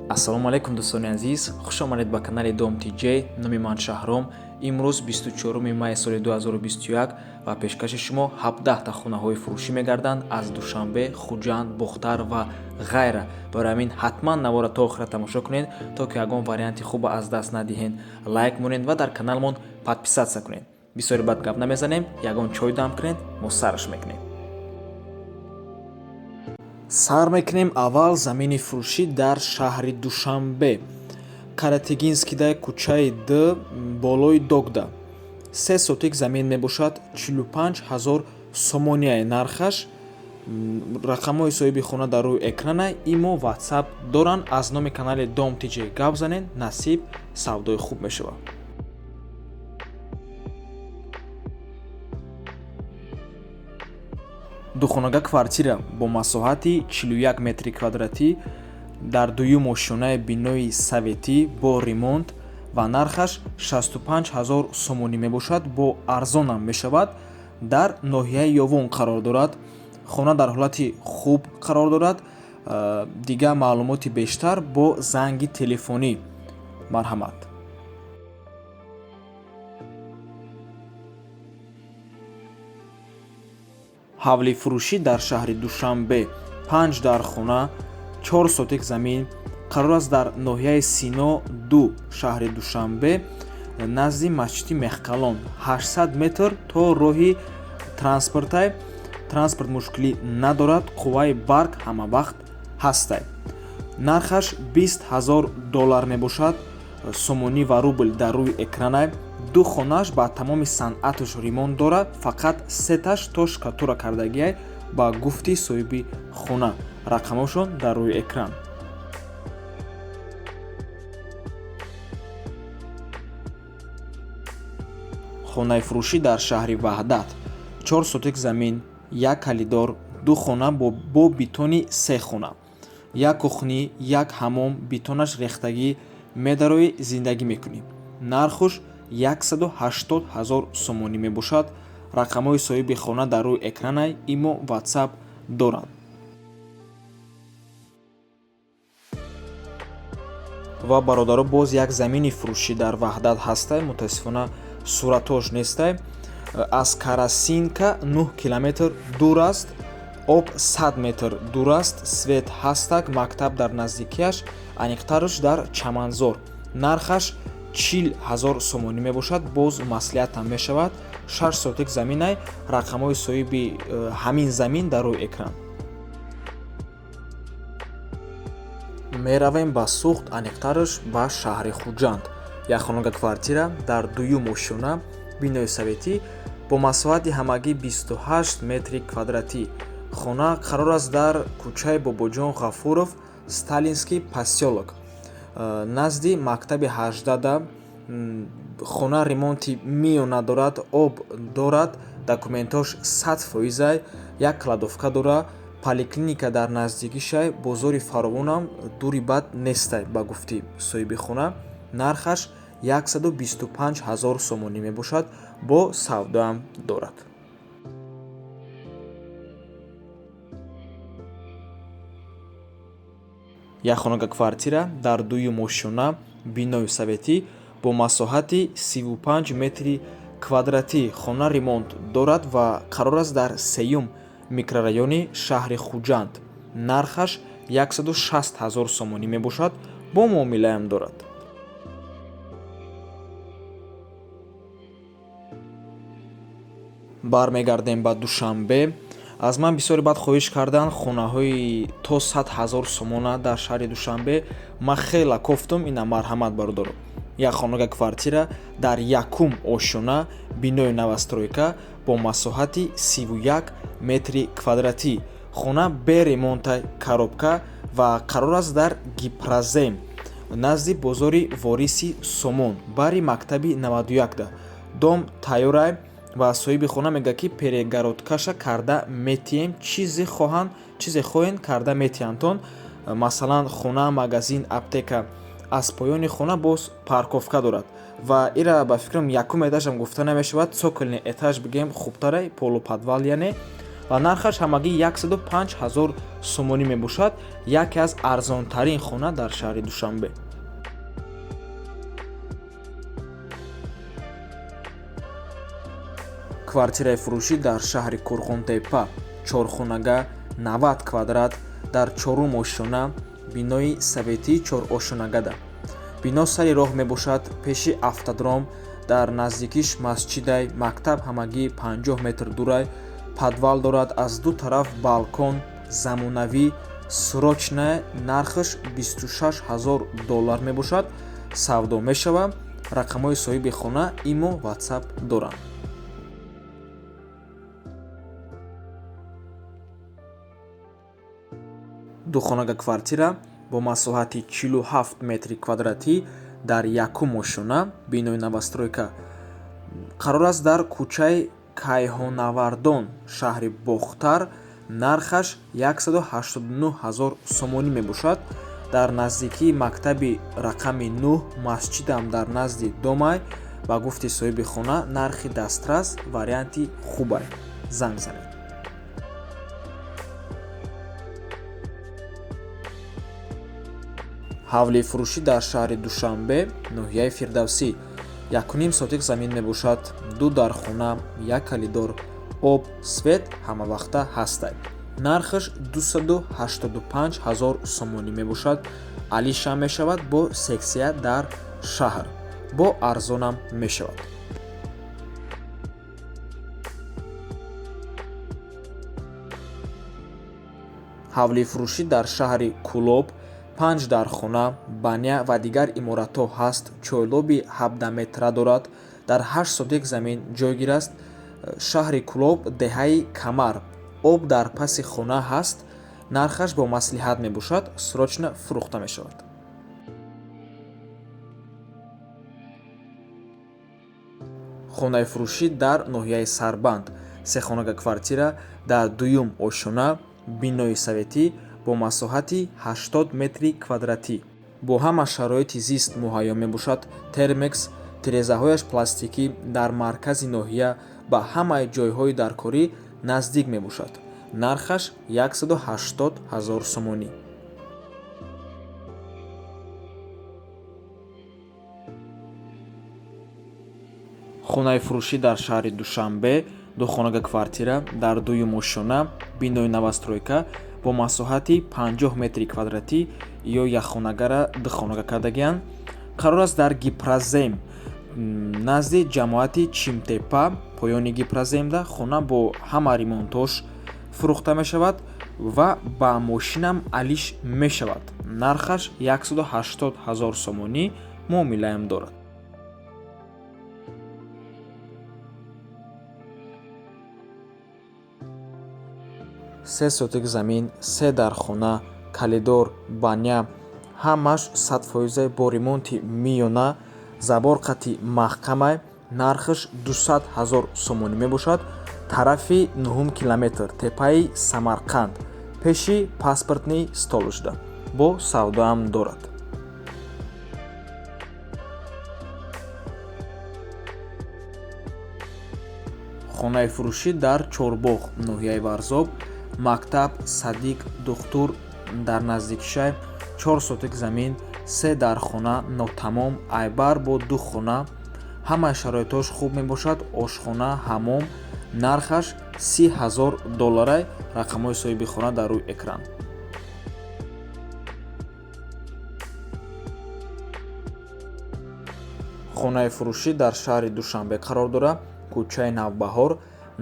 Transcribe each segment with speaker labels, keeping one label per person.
Speaker 1: ассалому алайкум дӯстони азиз, хуш омадед ба канали Dom TJ. Номи ман Шаҳром. Имрӯз 24 май соли 2021 ва пешкаши шумо 17 хонаҳои фурӯшӣ мегарданд аз Душанбе, Хуҷанд, Бухтар ва ғайра. Бораи ҳамин ҳатман навора то охира тамошо кунед, то ки ягон варианти хуба аз даст надиҳед. Лайк монед ва дар каналмон подписатсия кунед. Бисёри бад гап намезанем, ягон чой дам кунед, мо сараш мекунем. Сар мекунем аввал замини фурӯшӣ дар шаҳри Душанбе, Каратегинскида, кӯчаи Д, болои Догда. 3 сотик замин мебошад 45 000 сомония нархаш. Рақамҳои соҳиби хона дар рӯи экрана. Имо WhatsApp доранд. Аз номи канали Dom TJ гап занед, насиб савдои хуб мешавад. духонага квартира бо масоҳати 41 метри квадратӣ дар дуюм ошёнаи бинои советӣ бо ремонт ва нархаш 65 000 сомонӣ мебошад, бо арзонам мешавад. Дар ноҳияи Ёвон қарор дорад. хона дар ҳолати хуб қарор дорад. Дигар маълумоти бештар бо занги телефонӣ. Марҳамат. ҳавли фурӯшӣ дар шаҳри Душанбе 5 дар хона 4 сотик замин қарор аст дар ноҳияи Сино 2 шаҳри Душанбе назди масҷиди Меҳкалон 800 метр то роҳи транспортай. Транспорт мушкилӣ надорад, қувваи барқ ҳамавақт ҳастай. Нархаш $20,000 мебошад, сомонӣ ва рубл дар рӯи экранай. ду хонааш ба тамоми санъаташ ремонт дорад, фақат сеташ то шкатура кардагиай ба гуфти соҳиби хона. Рақамошон дар рӯи экран. хонаи фурӯшӣ дар шаҳри Ваҳдат 4 сотик замин, 1 калидор, 2 хона бо битони 3 хона, 1 кухнӣ, 1 ҳаммом, битонаш рехтагӣ, медарои зиндагӣ мекунӣ. Нархуш 180 000 сомонӣ мебошад. Рақамҳои соҳиби хона дар рӯи экранай. Имо WhatsApp дорад. ва бародаро, боз як замини фурӯшӣ дар Ваҳдат ҳастай, мутаассифона суратош нестай. Аз Карасинка 9 километр дур аст, об 100 метр дур аст, свет ҳастак, мактаб дар наздикиаш, аниқтарш дар Чаманзор. Нархаш 40 000 сомонӣ мебошад, боз маслиҳатам мешавад. 6 сотик заминай. Рақамҳои соҳиби ҳамин замин дар рӯи экран. Меравем ба сухт, аниқтарш ба шаҳри Хуҷанд. Як хонага квартира дар дуюм ошёна, бинои советӣ бо масоҳати ҳамагӣ 28 метри квадратӣ. хона қарор аст дар кӯчаи Бобоҷон Ғафуров, Сталинский посёлок, назди мактаби 18. хона ремонти миёна дорад, об дорад, документош 100%, як кладовка дора, поликлиника дар наздикишай, бозори фаровонам дури бад нестай ба гуфти соҳиби хона. Нархаш 125 000 сомонӣ мебошад, бо савдоам дорад. як хонага квартира дар дуюм ошёна, бинои советӣ бо масоҳати 35 метри квадратӣ. хона ремонт дорад ва қарор аст дар сеюм микрорайони шаҳри Хуҷанд. Нархаш 160 000 сомонӣ мебошад, бо муомилаам дорад. бармегардем ба Душанбе. аз ман бисёри бад хоҳиш карданд хонаҳои то 100 000 сомона дар шаҳри Душанбе. ман хела кофтум. ина марҳамат бародаро. як хонага квартира дар якум ошёна, бинои новостройка бо масоҳати 31 метри квадратӣ. хона бе ремонтай, коробка ва қарор аст дар Гипразем, назди бозори Вориси Сомон, бари мактаби 91. дом тайёрай ва соҳиби хона мега ки перегородкаша карда метием, чизе хоҳен карда метиянтон. масалан хона, магазин, аптека. аз поёни хона боз парковка дорад ва ира ба фикрам якум этажам гуфта намешавад, цоколни этаж бигем хубтарай, полуподвал яъне. ва нархаш ҳамагӣ 105000 сомонӣ мебошад. яке аз арзонтарин хона дар шаҳри Душанбе. квартираи фурӯшӣ дар шаҳри Курғонтепа, чорхонага, 90 квадрат дар 4 ошона, бинои советӣ 4 ошонагада. бино сари роҳ мебошад, пеши автодром, дар наздикиш масҷидай, мактаб ҳамагӣ 50 метр дурай, подвал дорад, аз ду тараф балкон, замонавӣ, срочная, нархаш $26000 мебошад. савдо мешавад. рақамҳои соҳиби хона имо WhatsApp доранд. духонага квартира бо масоҳати 47 метри квадратӣ дар якум ошона, бинои новостройка, қарор аст дар кӯчаи Кайҳонавардон, шаҳри Бохтар. нархаш 189000 сомонӣ мебошад. дар наздикии мактаби рақами 9, масҷидам дар назди Домай. ба гуфти соҳиби хона, нархи дастрас, варианти хубай. занг занед. ҳавли фурӯшӣ дар шаҳри Душанбе, ноҳияи Фирдавсӣ. 1.5 сотик замин мебошад. 2 дар хона, 1 калидор, об, свет ҳамавақта ҳастад. нархаш 285000 сомонӣ мебошад. алишам мешавад бо сексия дар шаҳр. бо арзонам мешавад. ҳавли фурӯшӣ дар шаҳри Кӯлоб, 5 дар хона, баня ва дигар иморатҳо ҳаст. чойлоби 17 метра дорад. дар 8 сотик замин ҷойгир аст. шаҳри Кӯлоб, деҳаи Камар. об дар паси хона ҳаст. нархаш бо маслиҳат мебошад. срочно фурӯхта мешавад. хонаи фурӯшӣ дар ноҳияи Сарбанд, сехонага квартира дар 2 ошона, бинои советӣ бо масоҳати 80 метри квадратӣ. бо ҳама шароити зист муҳайё мебошад. термекс, тирезаҳояш пластикӣ, дар маркази ноҳия ба ҳамаи ҷойҳои даркорӣ наздик мебошад. нархаш 180000 сомонӣ. хонаи фурӯшӣ дар шаҳри Душанбе, духонага квартира дар 2 ошона, бинои новостройка бо масоҳати 50 метри квадратӣ ё якхонагара духонага кардагиянд. қарор аст дар Гипразем, назди ҷамоати Чимтепа. поёни Гипраземда хона бо ҳама ремонтош фурӯхта мешавад ва ба мошинам алиш мешавад. нархаш 180000 сомонӣ. муомилаам дорад. 3 сотик замин, 3 дар хона, калидор, баня, ҳамаш 100% бо ремонти миёна, забор қати маҳкамай. нархаш 200000 сомонӣ мебошад. тарафи 9 километр, теппаи Самарқанд, пеши паспортни столушда. бо савдоам дорад. хонаи фурӯшӣ дар Чорбоғ, ноҳияи Варзоб, мактаб Садиқ Духтур дар наздикишай, 4 сотик замин, 3 дар хона, нотамом, айбар бо 2 хона, ҳамаи шароитош хуб мебошад. ошхона, ҳаммом. нархаш $30000. рақамҳои соҳиби хона дар рӯи экран. хонаи фурӯшӣ дар шаҳри Душанбе қарор дорад. кӯчаи Навбаҳор,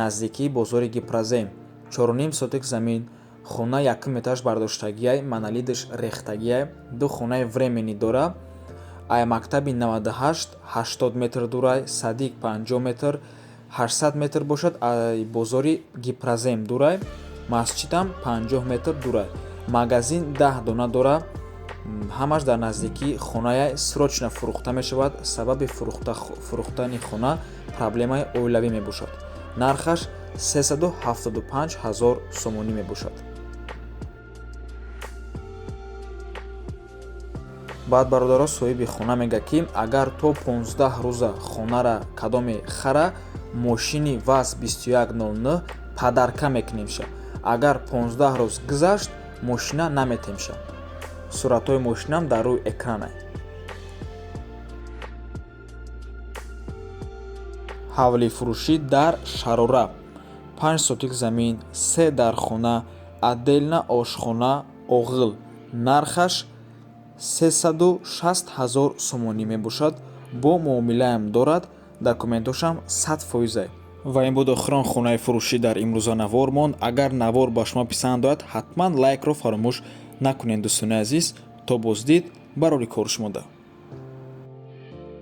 Speaker 1: наздикии бозори Гипразем, 4.5 сотик замин, хона 1 этаж бардоштагияй, маналидаш рехтагияй, 2 хонаи времени дора. ай мактаби 98, 80 метр дурай, Садиқ 50 метр, 800 метр бошад. ай бозори Гипразем дурай, масҷидам 50 метр дурай, магазин 10 дона дора. ҳамаш дар наздикии хонаяй срочно фурӯхта мешавад. сабаби фурӯхтани хона проблемаи оилавӣ мебошад. нархаш 375000 сомонӣ мебошад. баъд бародаро соҳиби хона мегӯяд ки агар то 15 рӯза хонара кадоме хара, мошини ВАЗ 2109 падарка мекунемша. Агар 15 рӯз гузашт, мошина наметемша. Суратҳои мошинам дар рӯи экран аст. ҳавли фурӯшӣ дар Шарора. 5 сотик замин, 3 дар хона, отдельна ошхона, оғил. Нархаш 360 000 сомонӣ мебошад. Бо муомилаам дорад, документошам 100% аст. ва ин буд охирон хонаи фурӯшӣ дар имрӯза навор монд. Агар навор ба шумо писанд ояд, ҳатман лайкро фаромӯш накунед. дӯстони азиз, то боздид, барори кор шумода.